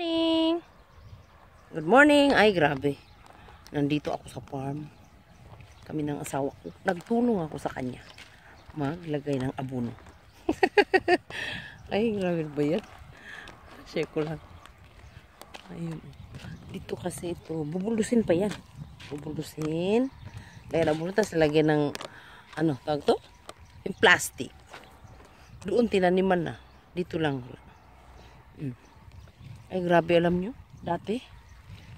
morning! Good morning! Ay, grabe. Nandito ako sa farm. Kami ng asawa ko. Nagtulong ako sa kanya. Maglagay ng abono. Ay, grabe ba yan? Share ko lang. Ayun. Dito kasi ito. Bubulusin pa yan. Bubulusin. Kaya nabulo. Tapos lagyan ng ano, tawag to? Yung plastic. Doon tinaniman na. Dito lang. Ay, grabe, alam nyo. Dati,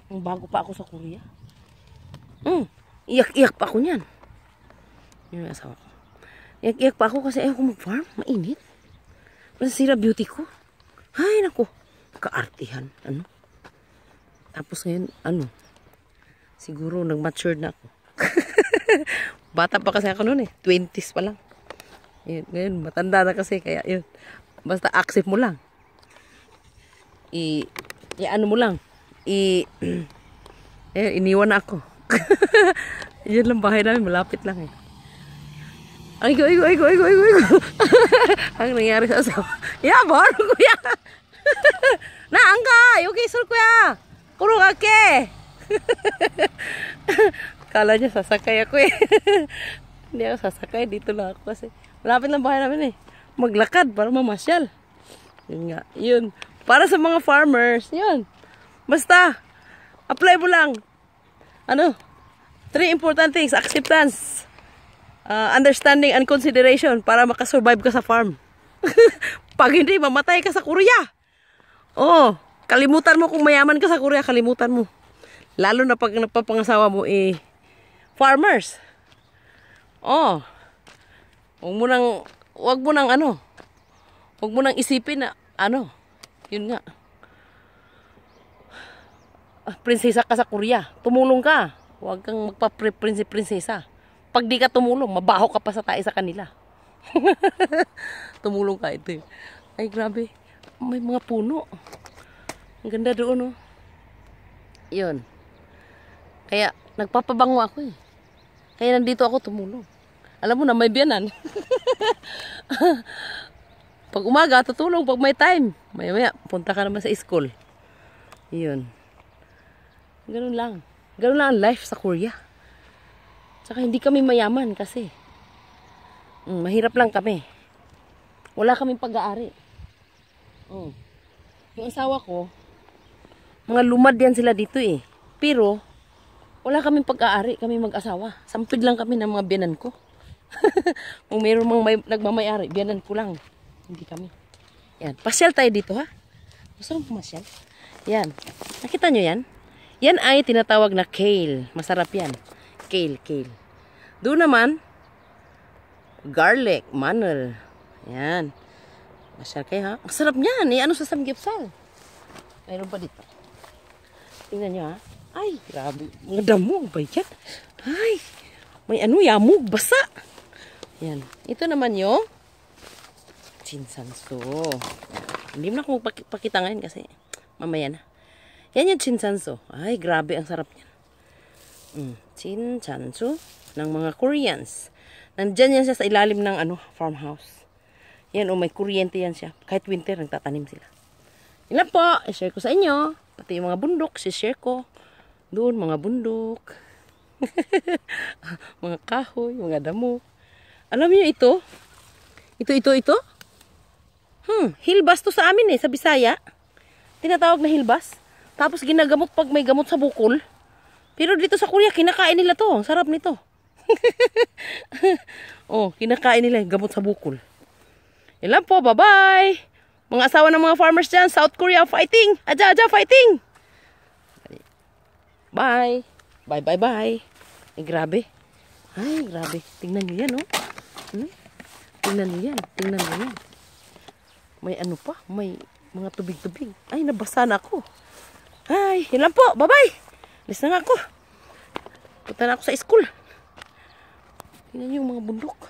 nung bago pa ako sa Korea. Iyak-iyak pa ako niyan. Yun yung asawa ko. Iyak-iyak pa ako kasi ayaw ko mag-farm. Mainit. Masira beauty ko. Ay, naku. Kaartihan. Ano? Tapos ngayon, ano? Siguro nag-matured na ako. Bata pa kasi ako noon eh. 20s pa lang. Yun, ngayon, matanda na kasi. Kaya yun. Basta accept mo lang. Ano mo lang. Iniwan na ako. Yun lang bahay namin. Malapit lang eh. Ay go. Ang nangyari sa asawa. Ya, baru kuya. Na, angka. Yuki sur kuya. Kuro kake. Kala niya sasakay ako eh. Hindi ako sasakay. Dito lang ako kasi. Malapit lang bahay namin eh. Maglakad para mamasyal. Yun nga. Yun. Para sa mga farmers. Yun. Basta. Apply mo lang. Ano? 3 important things. Acceptance. Understanding and consideration. Para makasurvive ka sa farm. Pag hindi, mamatay ka sa Korea. Oo. Kalimutan mo kung mayaman ka sa Korea. Kalimutan mo. Lalo na pag napapangasawa mo farmers. Oo. Huwag mo nang isipin na yun nga. Prinsesa ka sa Korea. Tumulong ka. Huwag kang magpa-prinsesa. Pag di ka tumulong, mabaho ka pa sa tayo sa kanila. Tumulong ka ito. Ay, grabe. May mga puno. Ang ganda doon, oh. Yun. Kaya, nagpapabango ako eh. Kaya nandito ako tumulong. Alam mo na, may biyanan. Pag umaga, tutulong. Pag may time, maya-maya, punta ka naman sa school. Yun. Ganun lang. Ganun lang ang life sa Korea. Tsaka hindi kami mayaman kasi. Mahirap lang kami. Wala kaming pag-aari. Yung asawa ko, mga lumad yan sila dito eh. Pero, wala kaming pag-aari, kami mag-asawa. Sampid lang kami ng mga biyanan ko. Kung mayroon nagmamayari, biyanan ko lang. Hindi kami. Yan. Pasyal tayo dito ha. Gusto mong pumasyal? Yan. Nakita nyo yan? Yan ay tinatawag na kale. Masarap yan. Kale. Doon naman, garlic, manel. Yan. Pasyal kayo ha. Masarap niyan. Ano sa samgyupsal? Mayroon pa dito. Tingnan nyo ha. Ay, grabe. Mga damo. Ba yan? Ay, may yamog. Basa. Yan. Ito naman yung chinsanso. Hindi mo na ako magpakita ngayon kasi mamaya na. Yan yung chinsanso. Ay, grabe. Ang sarap niyan. Chinsanso ng mga Koreans. Nandyan yan siya sa ilalim ng farmhouse. Yan, may kuryente yan siya. Kahit winter, nagtatanim sila. Yan lang po. I-share ko sa inyo. Pati yung mga bundok, i-share ko. Doon, mga bundok. Mga kahoy, mga damo. Alam niyo ito? Ito? Hilbas to sa amin sa Bisaya. Tinatawag na hilbas. Tapos ginagamot pag may gamot sa bukol. Pero dito sa Korea, kinakain nila to. Ang sarap nito. Kinakain nila yung gamot sa bukol. Yan lang po, bye-bye. Mga asawa ng mga farmers dyan, South Korea fighting. Aja, fighting. Bye. Bye. Ay, grabe. Tingnan nyo yan, oh. Tingnan nyo yan. May pa. May mga tubig-tubig. Ay, nabasa na ako. Ay, yun lang po. Bye-bye. Alis na nga ako. Punta na ako sa school. Tingnan nyo yung mga bundok.